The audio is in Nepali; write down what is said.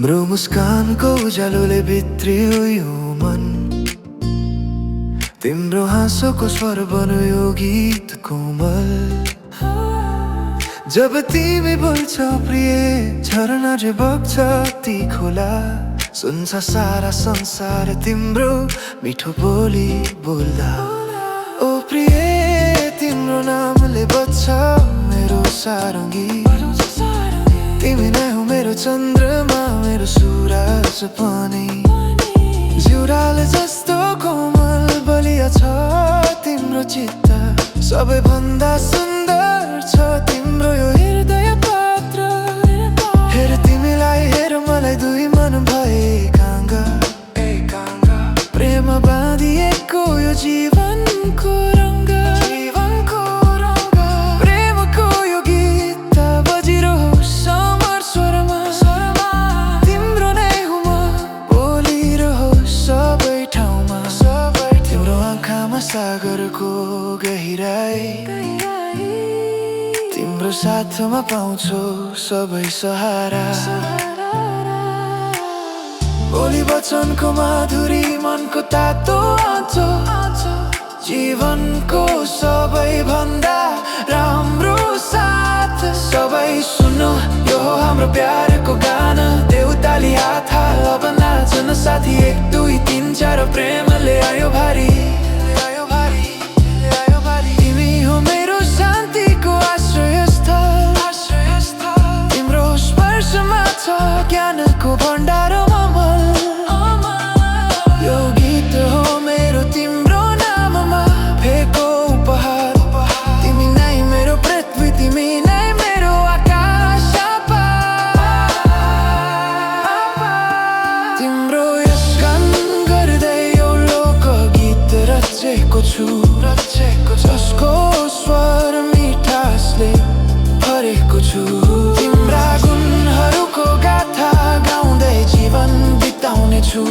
तिम्रो मुस्कानको उज्यालोले भित्रियो यो मन, तिम्रो हाँसोको स्वर बन्यो यो गीत कोमल। जब तिमी बोल्छौ प्रिय, झरना जे बग्छ ती खोला, सुन्छ सारा संसार तिम्रो मिठो बोली बोल्दा। ओ प्रिय, तिम्रो नामले बज्छ मेरो सारङ्गी, तिमी नै हो मेरो चन्द्रमा, मेरो सूरज पनि। जिउराल जस्तो कोमल बलिया छ तिम्रो चित्त, सबैभन्दा सुन्दर छ तिम्रो यो हृदय पात्र। हेर तिमीलाई, हेर मलाई, दुई मन भए एकाङ्ग, प्रेम बाँधिएको यो जीवनको रङ्ग, प्रेमको यो गीत बजिरहोस् अमर स्वरमा। तिम्रो नै हो म, बोलिरहोस् सबै ठाउँमा। तिम्रो आँखामा सागरको गहिराई, तिम्रो साथमा पाउँछौ सबै सहारा। बोली वचनको माधुरी, मनको तातो आँचो, जीवनको सबैभन्दा राम्रो साथ। सबै सुन्नु, यो हो हाम्रो प्यारको गाना। देउताली हात हाल, अब नाचन साथी, 1 2 3 4 प्रेमले आयो भारी। तिमी हो मेरो शान्तिको आश्रयस्थल, तिम्रो स्पर्शमा छ ज्ञानको भण्डार अमल। यो गीत हो मेरो तिम्रो नाममा फेको उपहार। तिमी नै मेरो पृथ्वी, तिमी नै मेरो आकाश। तिम्रो यस गान गर्दै यो लोकगीत रचेको छु, जसको स्वर मिठासले भरेको छु। तिम्रा गुणहरूको गाथा गाउँदै जीवन बिताउने छु।